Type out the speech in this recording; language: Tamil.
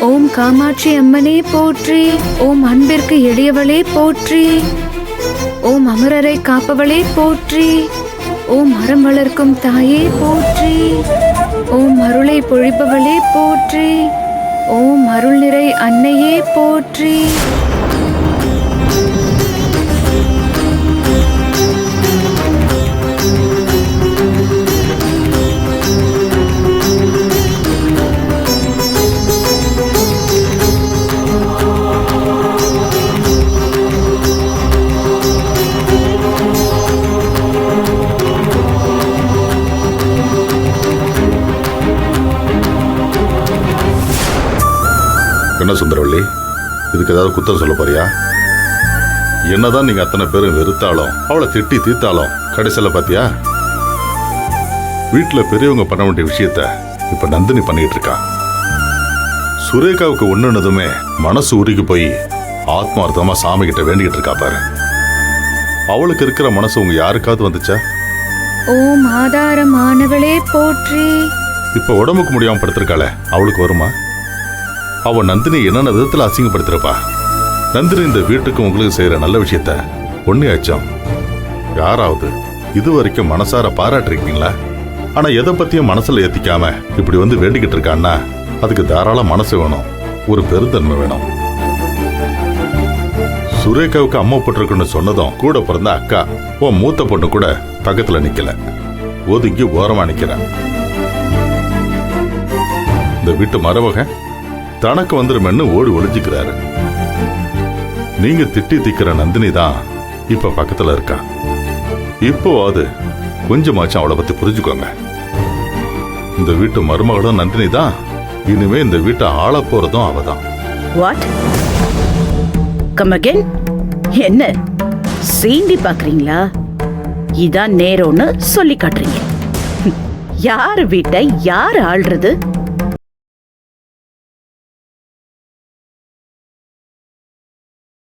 ஓம் காமாட்சி அம்மனே போற்றி. ஓம் அன்பிற்கு எளியவளே போற்றி. ஓம் அமரரை காப்பவளே போற்றி. ஓம் மரம் வளர்க்கும் தாயே போற்றி. ஓம் அருளை பொழிப்பவளே போற்றி. ஓம் அருள் நிறை அன்னையே போற்றி. என்ன சுந்தரவள்ளி, இதுக்கு ஏதாவது குத்தம் சொல்ல போறியா? என்னதான் நீங்க அத்தனை பேரும் வெறுத்தாலும் அவளை திட்டி தீர்த்தாலும் கடைசியில் பாத்தியா, வீட்டுல பெரியவங்க பண்ண வேண்டிய விஷயத்த இப்ப நந்தினி பண்ணிட்டு இருக்கா. சுரேகாவுக்கு ஒண்ணுனதுமே மனசு உருகி போய் ஆத்மார்த்தமா சாமி கிட்ட வேண்டிக்கிட்டு இருக்கா பாரு. அவளுக்கு இருக்கிற மனசு உங்க யாருக்காவது வந்துச்சா? ஓம் ஆதாரமானவளே போற்றி. இப்ப உடம்புக்கு முடியாம படுத்திருக்காளே, அவளுக்கு வருமா? அவ நந்தினி என்னென்ன விதத்துல அசிங்கப்படுத்திருப்பா. நந்தினி இந்த வீட்டுக்கு உங்களுக்கு செய்யற நல்ல விஷயத்த ஒன்னியாச்சும் யாராவது இது வரைக்கும் மனசார பாராட்டிருக்கீங்களா? ஆனா எதை பத்தியும் மனசுல ஏத்திக்காம இப்படி வந்து வேண்டிக்கிட்டு இருக்கான்னா அதுக்கு தாராள மனசு வேணும், ஒரு பெருந்தன்மை வேணும். சுரேகாவுக்கு அம்மா போட்டிருக்குன்னு சொன்னதும் கூட பிறந்த அக்கா உன் மூத்த பொண்ணு கூட பக்கத்துல நிக்கல, ஒதுங்கி ஓரமா நிக்கிற. இந்த வீட்டு மருமகன் தனக்கு வந்துருமென்னு ஓடி ஒளிஞ்சுக்கிறாரு. நீங்க திட்டி திக்கிற நந்தினி தான் இப்ப பக்கத்துல இருக்கா. இப்போ அது கொஞ்சமாச்சும் அவளை பத்தி புரிஞ்சுக்கோங்க. இந்த வீட்டு மருமகளும் நந்தினி தான், இனிமே இந்த வீட்டை ஆள போறதும் அவதான். வாட்? Come again? என்ன சீண்டி பாக்குறீங்களா? இதான் நேரம்னு சொல்லி காட்டுறீங்க. யாரு வீட்டை யாரு ஆள்றது?